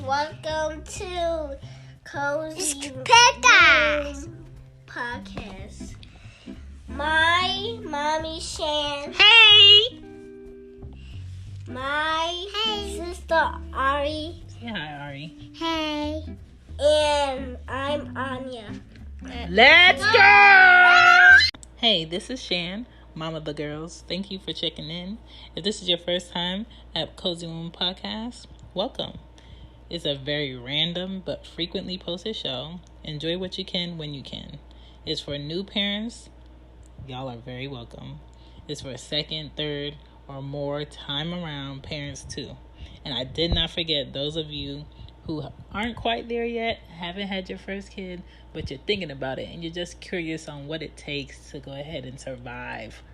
Welcome to Cozy Podcast. My mommy Shan. Hey! My sister Ari. Say hi, Ari. Hey. And I'm Anya. Let's go! Hey, this is Shan, mom of the girls. Thank you for checking in. If this is your first time at Cozy Woman Podcast, welcome. It's a very random but frequently posted show. Enjoy what you can when you can. It's for new parents. Y'all are very welcome. It's for second, third, or more time around parents too. And I did not forget those of you who aren't quite there yet, haven't had your first kid, but you're thinking about it and you're just curious on what it takes to go ahead and survive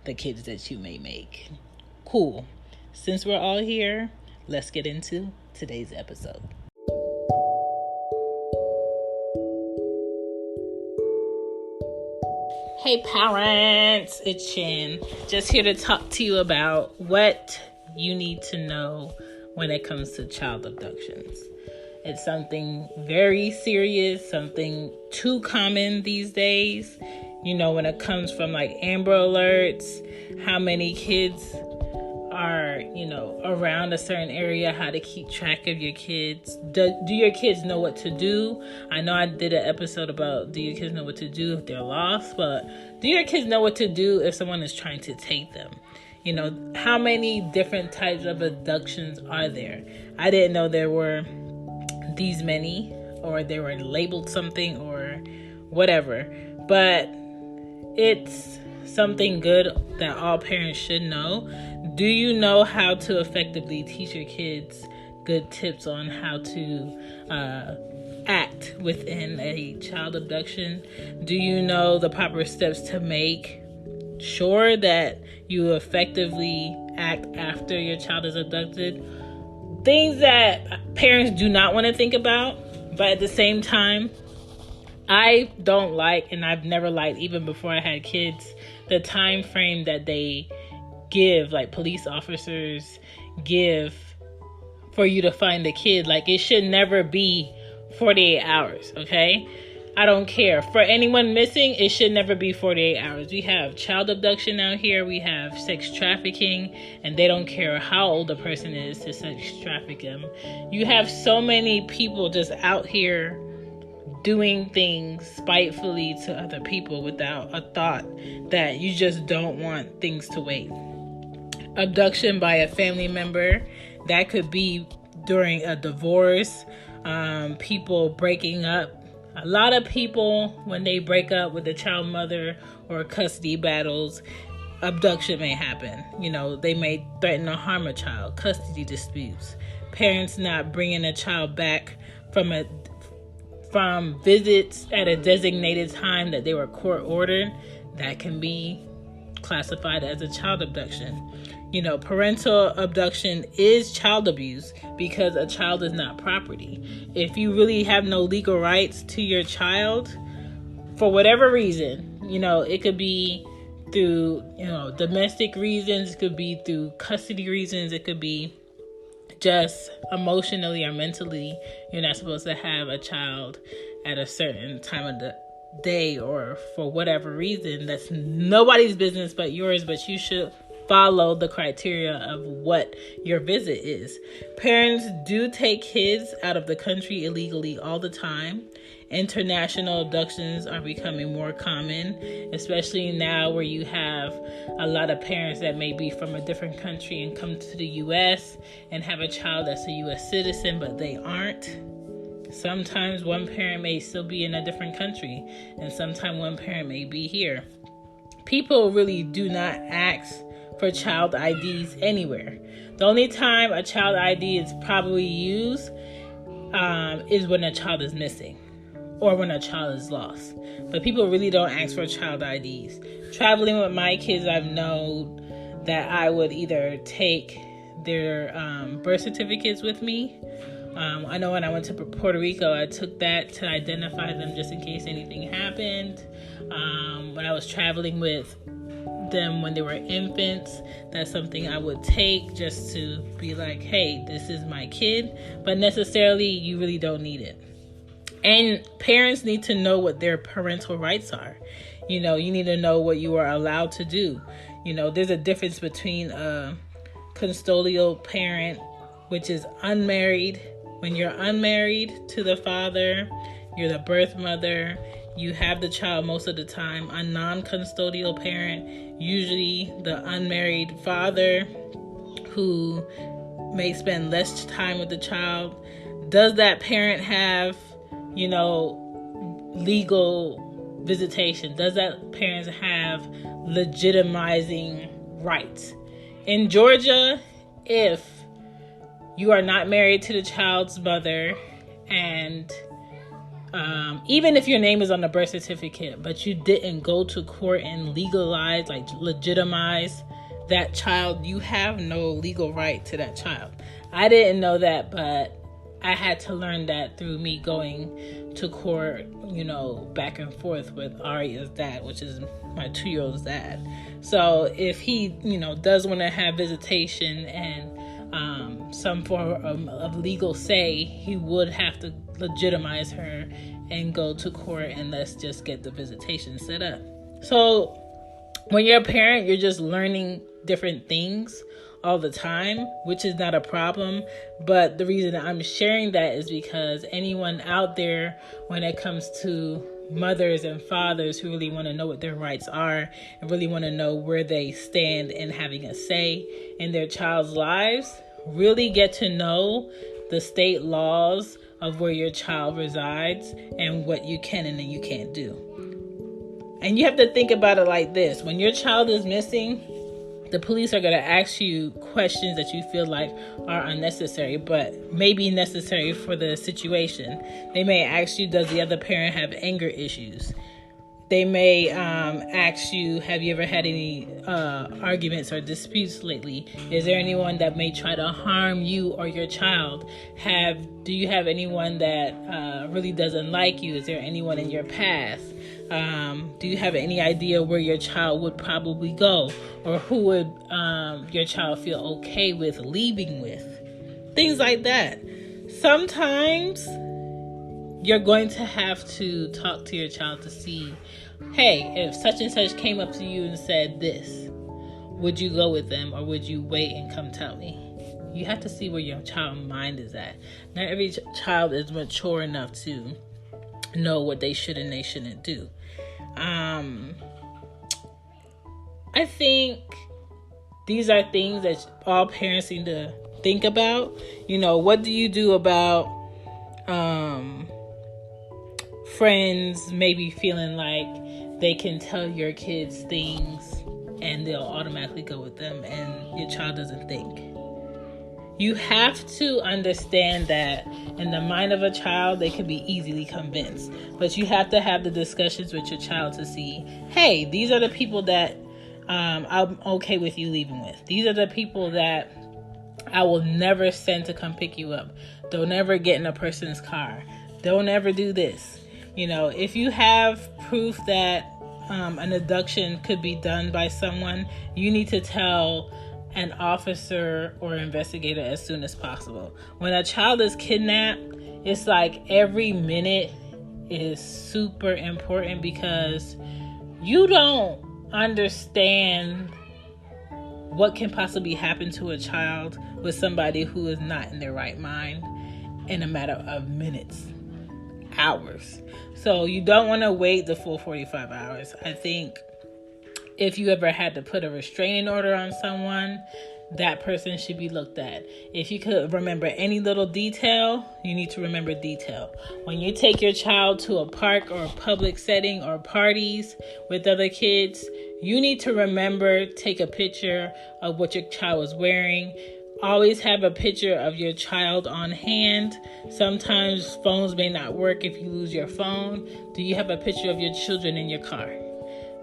the kids that you may make. Cool. Since we're all here, let's get into today's episode. Hey parents, it's Shan. Just here to talk to you about what you need to know when it comes to child abductions. It's something very serious, something too common these days. You know, when it comes from like Amber Alerts, how many kids are, around a certain area, how to keep track of your kids. Do your kids know what to do? I know I did an episode about do your kids know what to do if they're lost, but do your kids know what to do if someone is trying to take them? How many different types of abductions are there? I didn't know there were these many, or they were labeled something or whatever, but it's something good that all parents should know. Do you know how to effectively teach your kids good tips on how to act within a child abduction? Do you know the proper steps to make sure that you effectively act after your child is abducted? Things that parents do not want to think about, but at the same time, I don't like, and I've never liked, even before I had kids, the time frame that they give, like police officers give, for you to find the kid. Like, it should never be 48 hours, okay? I don't care. For anyone missing, it should never be 48 hours. We have child abduction out here. We have sex trafficking, and they don't care how old a person is to sex traffic them. You have so many people just out here doing things spitefully to other people without a thought that you just don't want things to wait. Abduction by a family member, that could be during a divorce, people breaking up. A lot of people, when they break up with a child mother or custody battles, abduction may happen. They may threaten to harm a child, custody disputes, parents not bringing a child back from visits at a designated time that they were court ordered. That can be classified as a child abduction. Parental abduction is child abuse because a child is not property. If you really have no legal rights to your child, for whatever reason, it could be through, domestic reasons, it could be through custody reasons, it could be just emotionally or mentally, you're not supposed to have a child at a certain time of the day, or for whatever reason, that's nobody's business but yours, but you should follow the criteria of what your visit is. Parents do take kids out of the country illegally all the time. International abductions are becoming more common, especially now where you have a lot of parents that may be from a different country and come to the U.S. and have a child that's a U.S. citizen, but they aren't. Sometimes one parent may still be in a different country, and sometimes one parent may be here. People really do not ask for child IDs anywhere. The only time a child ID is probably used is when a child is missing or when a child is lost. But people really don't ask for child IDs. Traveling with my kids, I've known that I would either take their birth certificates with me. I know when I went to Puerto Rico, I took that to identify them just in case anything happened. When I was traveling with them when they were infants. That's something I would take just to be like, hey, this is my kid. But necessarily, you really don't need it. And parents need to know what their parental rights are. You need to know what you are allowed to do. There's a difference between a custodial parent, which is unmarried. When you're unmarried to the father, you're the birth mother. You have the child most of the time. A non-custodial parent, usually the unmarried father who may spend less time with the child. Does that parent have, legal visitation? Does that parent have legitimizing rights? In Georgia, if you are not married to the child's mother, and even if your name is on the birth certificate, but you didn't go to court and legalize, like legitimize that child, you have no legal right to that child. I didn't know that, but I had to learn that through me going to court, back and forth with Aria's dad, which is my 2-year-old's dad. So if he, does want to have visitation and some form of legal say, he would have to legitimize her and go to court, and let's just get the visitation set up. So when you're a parent, you're just learning different things all the time, which is not a problem. But the reason I'm sharing that is because anyone out there, when it comes to mothers and fathers who really want to know what their rights are and really want to know where they stand in having a say in their child's lives, really get to know the state laws of where your child resides and what you can and you can't do. And you have to think about it like this. When your child is missing, the police are going to ask you questions that you feel like are unnecessary, but maybe necessary for the situation. They may ask you, does the other parent have anger issues? They may ask you, have you ever had any arguments or disputes lately? Is there anyone that may try to harm you or your child? Do you have anyone that really doesn't like you? Is there anyone in your past? Do you have any idea where your child would probably go? Or who would your child feel okay with leaving with? Things like that. Sometimes you're going to have to talk to your child to see, hey, if such and such came up to you and said this, would you go with them or would you wait and come tell me? You have to see where your child's mind is at. Not every child is mature enough to know what they should and they shouldn't do. I think these are things that all parents need to think about. What do you do about friends maybe feeling like they can tell your kids things and they'll automatically go with them and your child doesn't think? You have to understand that in the mind of a child, they can be easily convinced. But you have to have the discussions with your child to see, hey, these are the people that I'm okay with you leaving with. These are the people that I will never send to come pick you up. Don't ever get in a person's car. Don't ever do this. If you have proof that an abduction could be done by someone, you need to tell an officer or investigator as soon as possible. When a child is kidnapped, it's like every minute is super important because you don't understand what can possibly happen to a child with somebody who is not in their right mind in a matter of minutes, hours. So you don't want to wait the full 45 hours. I think if you ever had to put a restraining order on someone, that person should be looked at. If you could remember any little detail, you need to remember detail. When you take your child to a park or a public setting or parties with other kids, you need to remember, take a picture of what your child was wearing. Always have a picture of your child on hand. Sometimes phones may not work if you lose your phone. Do you have a picture of your children in your car?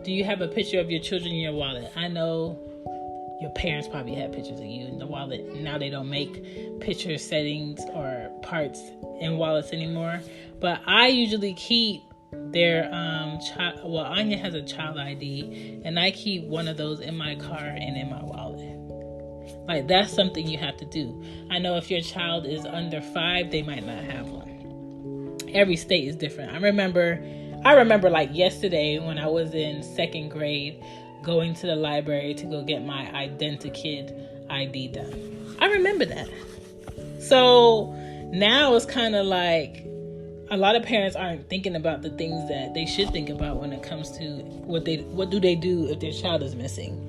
Do you have a picture of your children in your wallet? I know your parents probably had pictures of you in the wallet. Now they don't make picture settings or parts in wallets anymore. But I usually keep Anya has a child ID, and I keep one of those in my car and in my wallet. Like, that's something you have to do. I know if your child is under 5, they might not have one. Every state is different. I remember like yesterday when I was in 2nd grade, going to the library to go get my Identikid ID done. I remember that. So now it's kind of like a lot of parents aren't thinking about the things that they should think about when it comes to what do they do if their child is missing.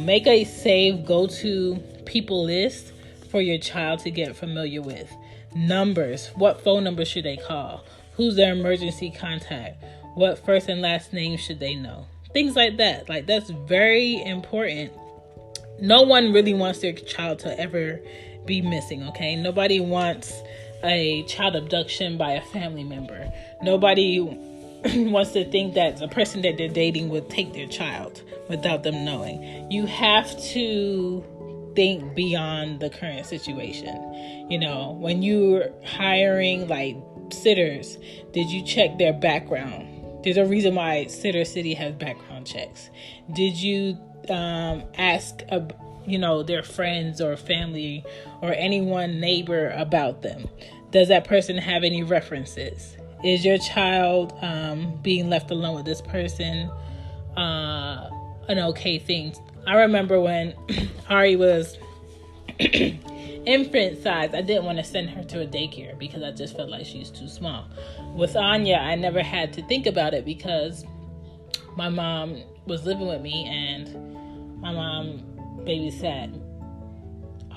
Make a save go-to people list for your child to get familiar with. Numbers. What phone number should they call? Who's their emergency contact? What first and last name should they know? Things like that. Like, that's very important. No one really wants their child to ever be missing, okay? Nobody wants a child abduction by a family member. Nobody wants to think that the person that they're dating would take their child without them knowing. You have to think beyond the current situation. When you're hiring like sitters, did you check their background? There's a reason why Sitter City has background checks. Did you ask their friends or family or neighbor about them? Does that person have any references? Is your child being left alone with this person an okay thing? I remember when Ari was infant size, I didn't want to send her to a daycare because I just felt like she's too small. With Anya, I never had to think about it because my mom was living with me and my mom babysat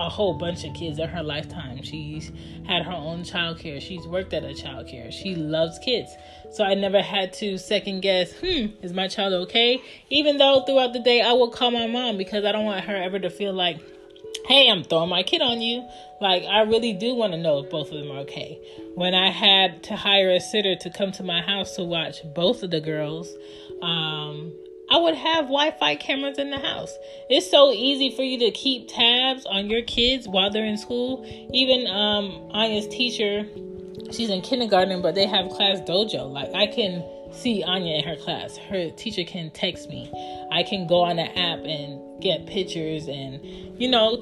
a whole bunch of kids in her lifetime. She's had her own childcare. She's worked at a childcare. She loves kids. So I never had to second guess, is my child okay? Even though throughout the day I will call my mom because I don't want her ever to feel like, hey, I'm throwing my kid on you. Like, I really do want to know if both of them are okay. When I had to hire a sitter to come to my house to watch both of the girls, I would have Wi-Fi cameras in the house. It's so easy for you to keep tabs on your kids while they're in school. Even Anya's teacher, she's in kindergarten, but they have class dojo. Like, I can see Anya in her class. Her teacher can text me. I can go on the app and get pictures and,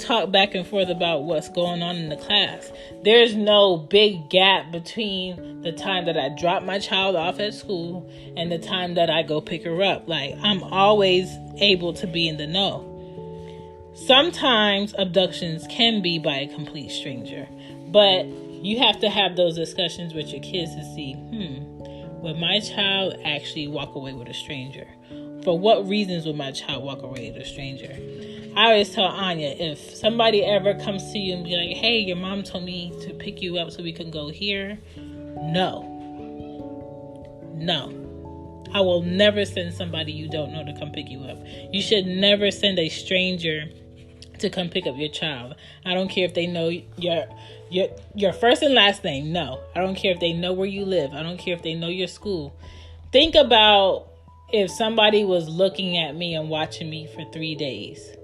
talk back and forth about what's going on in the class. There's no big gap between the time that I drop my child off at school and the time that I go pick her up. Like, I'm always able to be in the know. Sometimes abductions can be by a complete stranger, but you have to have those discussions with your kids to see, would my child actually walk away with a stranger? For what reasons would my child walk away with a stranger? I always tell Anya, if somebody ever comes to you and be like, hey, your mom told me to pick you up so we can go here. No. I will never send somebody you don't know to come pick you up. You should never send a stranger to come pick up your child. I don't care if they know your first and last name. No. I don't care if they know where you live. I don't care if they know your school. Think about if somebody was looking at me and watching me for 3 days.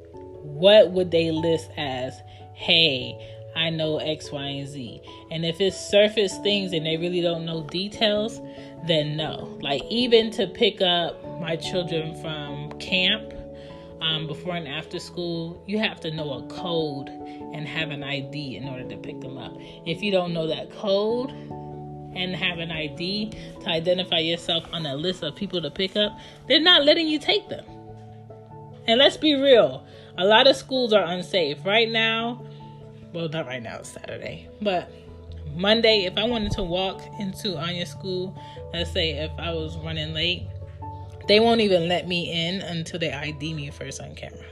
What would they list as, hey, I know X, Y, and Z? And if it's surface things and they really don't know details, then no. Like, even to pick up my children from camp, before and after school, you have to know a code and have an ID in order to pick them up. If you don't know that code and have an ID to identify yourself on a list of people to pick up, they're not letting you take them. And let's be real, a lot of schools are unsafe. Right now, well, not right now, it's Saturday, but Monday, if I wanted to walk into Anya's school, let's say if I was running late, they won't even let me in until they ID me first on camera.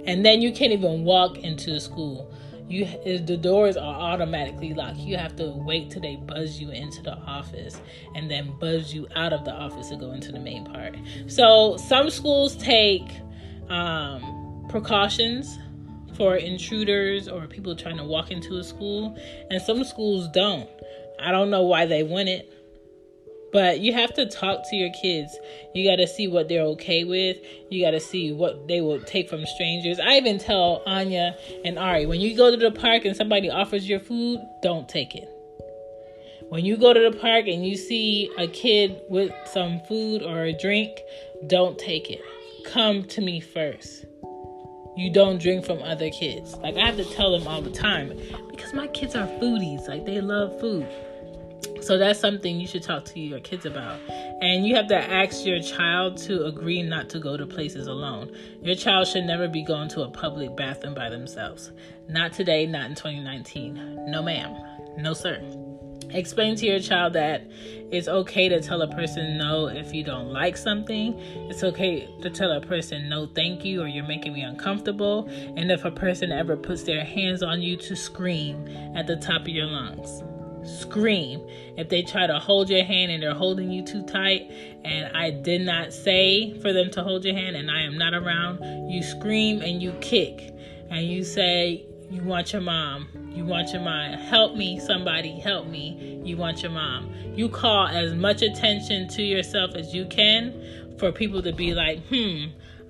And then you can't even walk into the school. The doors are automatically locked. You have to wait till they buzz you into the office and then buzz you out of the office to go into the main part. So some schools take precautions for intruders or people trying to walk into a school, and some schools don't. I don't know why they wouldn't. But you have to talk to your kids. You got to see what they're okay with. You got to see what they will take from strangers. I even tell Anya and Ari, when you go to the park and somebody offers your food, don't take it. When you go to the park and you see a kid with some food or a drink, don't take it. Come to me first. You don't drink from other kids. Like, I have to tell them all the time because my kids are foodies. Like, they love food. So that's something you should talk to your kids about. And you have to ask your child to agree not to go to places alone. Your child should never be going to a public bathroom by themselves. Not today, not in 2019. No, ma'am. No, sir. Explain to your child that it's okay to tell a person no if you don't like something. It's okay to tell a person no, thank you, or you're making me uncomfortable. And if a person ever puts their hands on you, to scream at the top of your lungs. Scream. If they try to hold your hand and they're holding you too tight, and I did not say for them to hold your hand and I am not around, you scream and you kick and you say, you want your mom. You want your mom. Help me, somebody, help me. You want your mom. You call as much attention to yourself as you can for people to be like,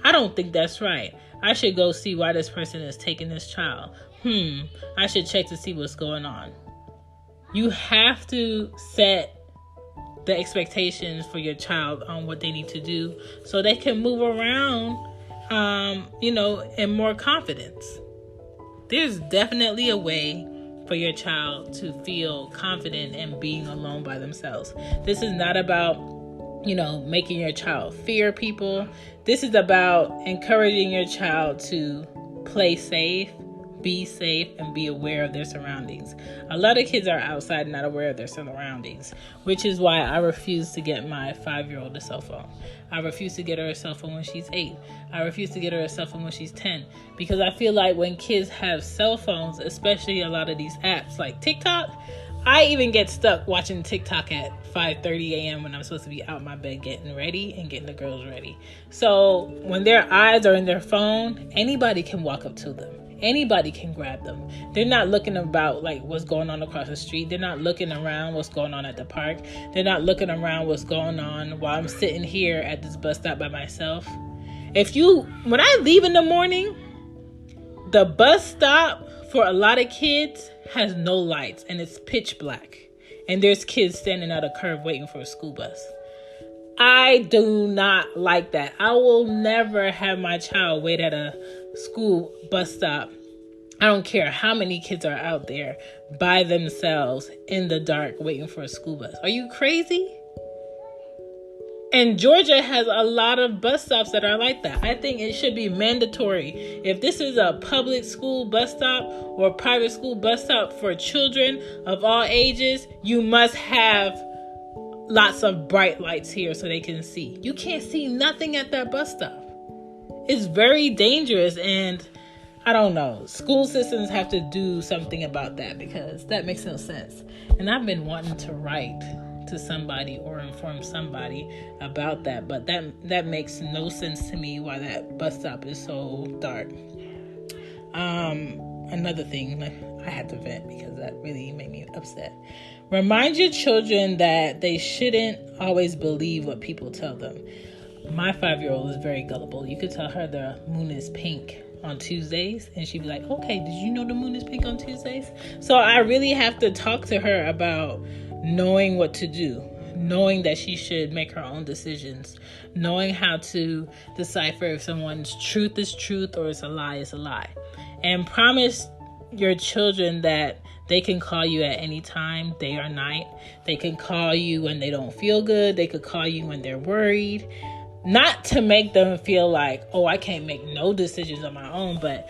I don't think that's right. I should go see why this person is taking this child. I should check to see what's going on. You have to set the expectations for your child on what they need to do so they can move around, in more confidence. There's definitely a way for your child to feel confident in being alone by themselves. This is not about, making your child fear people. This is about encouraging your child to play safe, be safe, and be aware of their surroundings. A lot of kids are outside not aware of their surroundings, which is why I refuse to get my 5-year-old a cell phone. I refuse to get her a cell phone when she's 8. I refuse to get her a cell phone when she's 10. Because I feel like when kids have cell phones, especially a lot of these apps like TikTok, I even get stuck watching TikTok at 5:30 a.m. when I'm supposed to be out my bed getting ready and getting the girls ready. So when their eyes are in their phone, anybody can walk up to them. Anybody can grab them. They're not looking about like what's going on across the street. They're not looking around what's going on at the park. They're not looking around what's going on while I'm sitting here at this bus stop by myself. When I leave in the morning, the bus stop for a lot of kids has no lights and it's pitch black. And there's kids standing at a curb waiting for a school bus. I do not like that. I will never have my child wait at a school bus stop. I don't care how many kids are out there by themselves in the dark waiting for a school bus. Are you crazy? And Georgia has a lot of bus stops that are like that. I think it should be mandatory. If this is a public school bus stop or private school bus stop for children of all ages, you must have lots of bright lights here so they can see. You can't see nothing at that bus stop. It's very dangerous, and I don't know. School systems have to do something about that because that makes no sense. And I've been wanting to write to somebody or inform somebody about that, but that makes no sense to me why that bus stop is so dark. Another thing, I had to vent because that really made me upset. Remind your children that they shouldn't always believe what people tell them. My 5-year-old is very gullible. You could tell her the moon is pink on Tuesdays, and she'd be like, okay, did you know the moon is pink on Tuesdays? So I really have to talk to her about knowing what to do, knowing that she should make her own decisions, knowing how to decipher if someone's truth is truth or it's a lie is a lie. And promise your children that they can call you at any time, day or night. They can call you when they don't feel good. They could call you when they're worried. Not to make them feel like, oh, I can't make no decisions on my own, but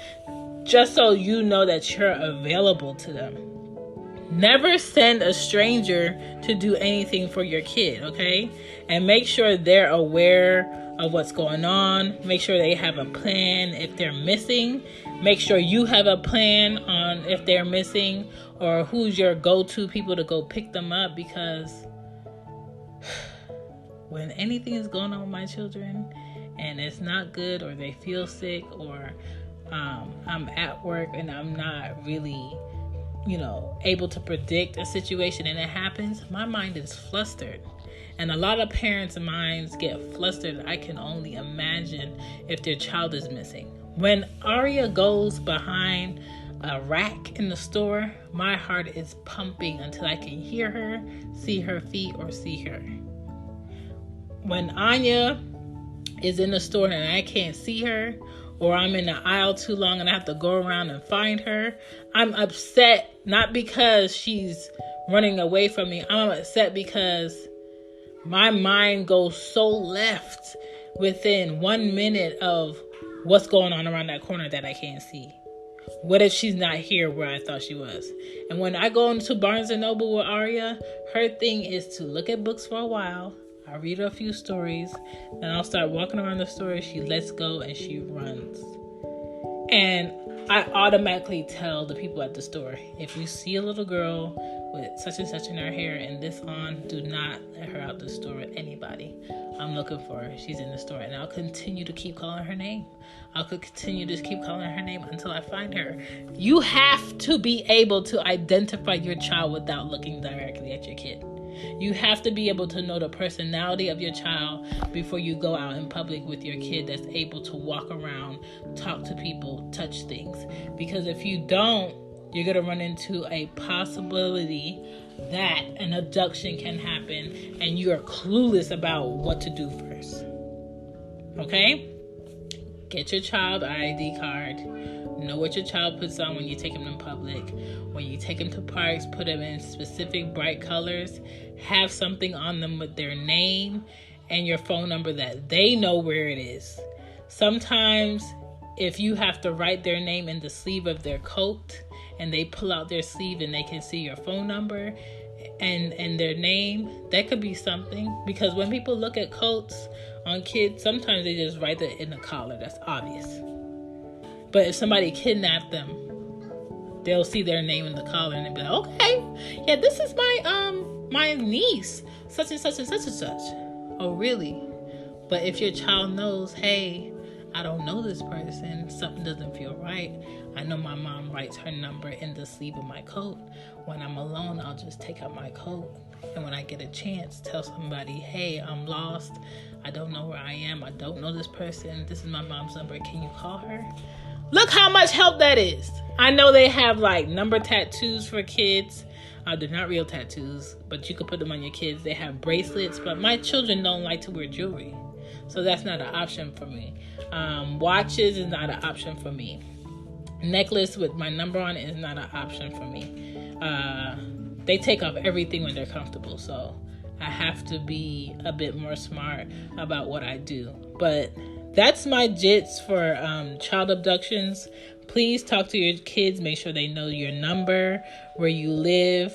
just so you know that you're available to them. Never send a stranger to do anything for your kid, okay? And make sure they're aware of what's going on. Make sure they have a plan if they're missing. Make sure you have a plan on if they're missing or who's your go-to people to go pick them up, because when anything is going on with my children and it's not good or they feel sick or I'm at work and I'm not really, able to predict a situation and it happens, my mind is flustered. And a lot of parents' minds get flustered. I can only imagine if their child is missing. When Aria goes behind a rack in the store, my heart is pumping until I can hear her, see her feet, or see her. When Anya is in the store and I can't see her, or I'm in the aisle too long and I have to go around and find her, I'm upset, not because she's running away from me. I'm upset because my mind goes so left within 1 minute of what's going on around that corner that I can't see. What if she's not here where I thought she was? And when I go into Barnes & Noble with Aria, her thing is to look at books for a while. I'll read her a few stories. Then I'll start walking around the store. She lets go and she runs. And I automatically tell the people at the store, if you see a little girl with such and such in her hair and this on, do not let her out the store with anybody. I'm looking for her. She's in the store. And I'll continue to keep calling her name. I'll continue to keep calling her name until I find her. You have to be able to identify your child without looking directly at your kid. You have to be able to know the personality of your child before you go out in public with your kid that's able to walk around, talk to people, touch things. Because if you don't, you're going to run into a possibility that an abduction can happen and you are clueless about what to do first. Okay? Get your child ID card. Know what your child puts on when you take them in public. When you take them to parks, put them in specific bright colors. Have something on them with their name and your phone number that they know where it is. Sometimes if you have to write their name in the sleeve of their coat and they pull out their sleeve and they can see your phone number and their name, that could be something. Because when people look at coats on kids, sometimes they just write it in the collar. That's obvious. But if somebody kidnapped them, they'll see their name in the collar and they'll be like, okay, yeah, this is my niece, such and such and such and such. Oh, really? But if your child knows, hey, I don't know this person, something doesn't feel right. I know my mom writes her number in the sleeve of my coat. When I'm alone, I'll just take out my coat. And when I get a chance, tell somebody, hey, I'm lost. I don't know where I am. I don't know this person. This is my mom's number. Can you call her? Look how much help that is. I know they have like number tattoos for kids. They're not real tattoos, but you could put them on your kids. They have bracelets, but my children don't like to wear jewelry. So that's not an option for me. Watches is not an option for me. Necklace with my number on it is not an option for me. They take off everything when they're comfortable. So I have to be a bit more smart about what I do. But that's my jits for child abductions. Please talk to your kids. Make sure they know your number, where you live.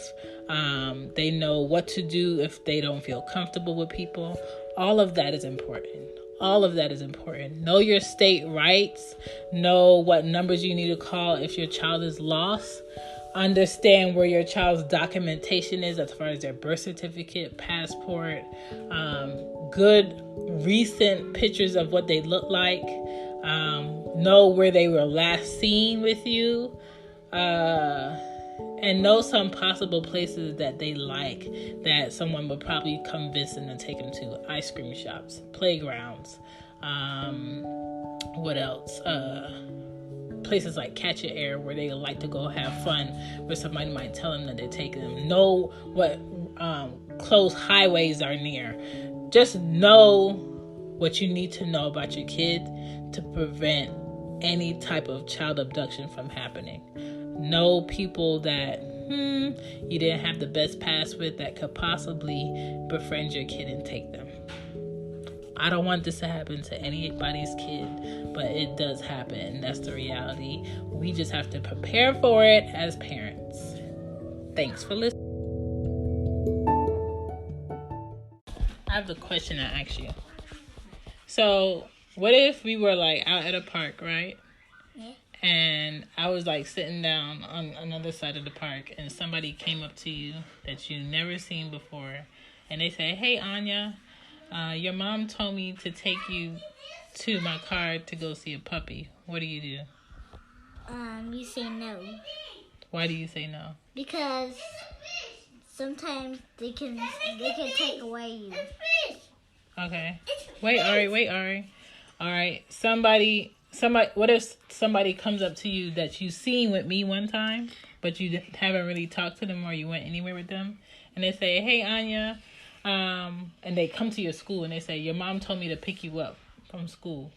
They know what to do if they don't feel comfortable with people. All of that is important. All of that is important. Know your state rights. Know what numbers you need to call if your child is lost. Understand where your child's documentation is as far as their birth certificate, passport, good recent pictures of what they look like. Know where they were last seen with you. And know some possible places that they like that someone would probably convince them to take them to. Ice cream shops, playgrounds, what else? Places like Catch a Air where they like to go have fun, where somebody might tell them that they're taking them. Know what closed highways are near. Just know what you need to know about your kid to prevent any type of child abduction from happening. Know people that you didn't have the best pass with that could possibly befriend your kid and take them. I don't want this to happen to anybody's kid, but it does happen, and that's the reality. We just have to prepare for it as parents. Thanks for listening. I have a question to ask you. So, what if we were like out at a park, right? Yeah. And I was like sitting down on another side of the park and somebody came up to you that you never seen before and they say, hey, Anya, your mom told me to take you to my car to go see a puppy. What do? You say no. Why do you say no? Because sometimes they can take away you. Okay. Wait, Ari. All right. Somebody What if somebody comes up to you that you seen with me one time, but you haven't really talked to them or you went anywhere with them, and they say, "Hey, Anya," and they come to your school and they say, "Your mom told me to pick you up from school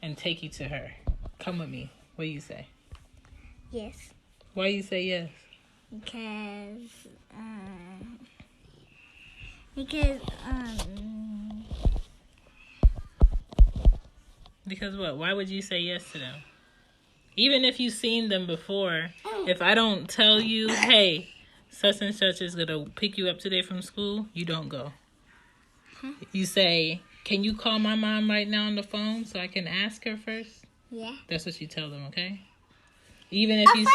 and take you to her. Come with me." What do you say? Yes. Why you say yes? Because what? Why would you say yes to them? Even if you've seen them before, if I don't tell you, "Hey, such and such is going to pick you up today from school," you don't go. You say, "Can you call my mom right now on the phone so I can ask her first?" Yeah. That's what you tell them, okay? Even if you...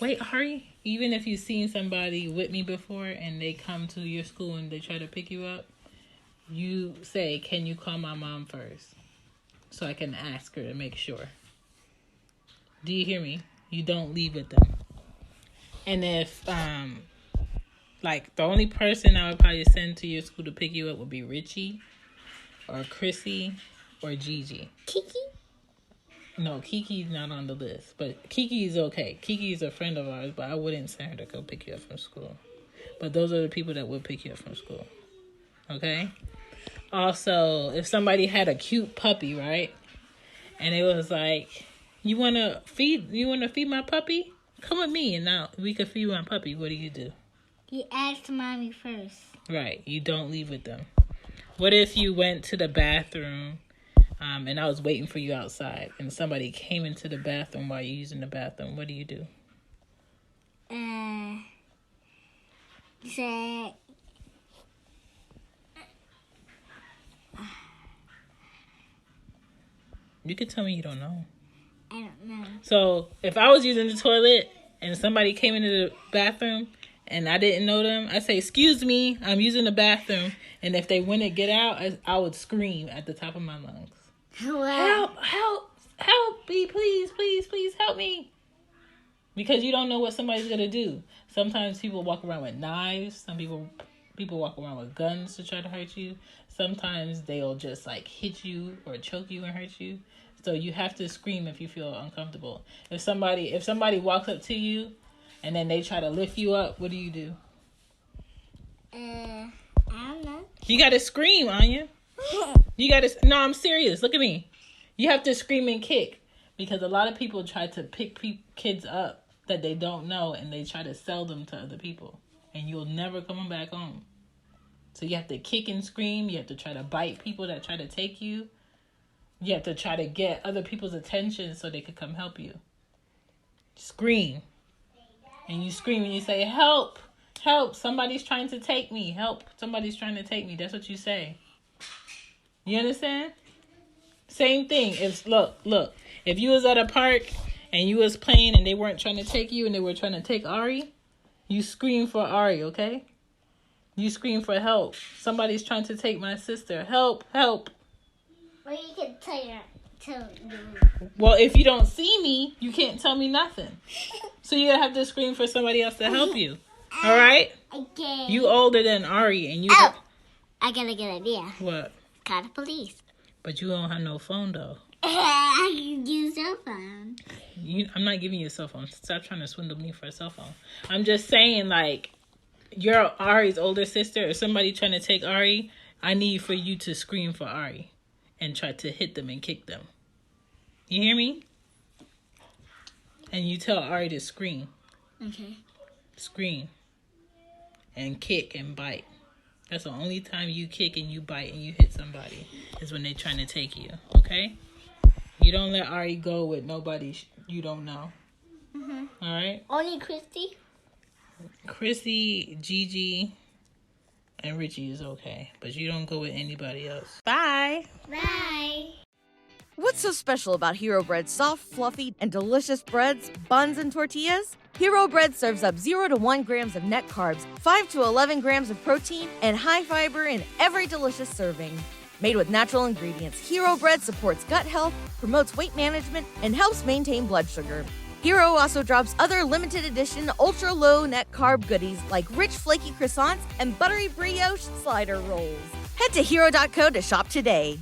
Wait, hurry. Even if you've seen somebody with me before and they come to your school and they try to pick you up, you say, "Can you call my mom first so I can ask her to make sure?" Do you hear me? You don't leave with them. And if, like, the only person I would probably send to your school to pick you up would be Richie or Chrissy or Gigi. Kiki? No, Kiki's not on the list, but Kiki's okay. Kiki's a friend of ours, but I wouldn't send her to go pick you up from school. But those are the people that would pick you up from school. Okay? Also, if somebody had a cute puppy, right? And it was like, you wanna feed my puppy? Come with me and now we can feed my puppy. What do? You ask mommy first. Right. You don't leave with them. What if you went to the bathroom and I was waiting for you outside and somebody came into the bathroom while you're using the bathroom? What do? You say... You could tell me you don't know. I don't know. So if I was using the toilet and somebody came into the bathroom and I didn't know them, I say, "Excuse me, I'm using the bathroom." And if they wouldn't get out, I would scream at the top of my lungs. Wow. Help me, please help me. Because you don't know what somebody's going to do. Sometimes people walk around with knives. Some people walk around with guns to try to hurt you. Sometimes they'll just like hit you or choke you and hurt you. So you have to scream if you feel uncomfortable. If somebody walks up to you and then they try to lift you up, what do? I don't know. You got to scream, Anya. No, I'm serious. Look at me. You have to scream and kick because a lot of people try to pick kids up that they don't know and they try to sell them to other people and you'll never come back home. So you have to kick and scream. You have to try to bite people that try to take you. You have to try to get other people's attention so they could come help you. Scream. And you scream and you say, "Help! Help! Somebody's trying to take me. Help! Somebody's trying to take me." That's what you say. You understand? Same thing. Look. If you was at a park and you was playing and they weren't trying to take you and they were trying to take Ari, you scream for Ari, okay? You scream for help. Somebody's trying to take my sister. Help! Help! Well, you can tell you. Well, if you don't see me, you can't tell me nothing. So you have to scream for somebody else to help you. All right? Okay. You older than Ari, and you. Oh, I got a good idea. What? Call the police. But you don't have no phone though. I can use cell phone. I'm not giving you a cell phone. Stop trying to swindle me for a cell phone. I'm just saying, like, you're Ari's older sister, or somebody trying to take Ari. I need for you to scream for Ari and try to hit them and kick them. You hear me? And you tell Ari to scream. Okay. Scream. And kick and bite. That's the only time you kick and you bite and you hit somebody is when they're trying to take you. Okay? You don't let Ari go with nobody you don't know. Mm-hmm. All right? Only Christy? Chrissy, Gigi, and Richie is okay. But you don't go with anybody else. Bye. Bye. What's so special about Hero Bread's soft, fluffy, and delicious breads, buns, and tortillas? Hero Bread serves up 0 to 1 grams of net carbs, 5 to 11 grams of protein, and high fiber in every delicious serving. Made with natural ingredients, Hero Bread supports gut health, promotes weight management, and helps maintain blood sugar. Hero also drops other limited edition ultra-low net carb goodies like rich flaky croissants and buttery brioche slider rolls. Head to hero.co to shop today.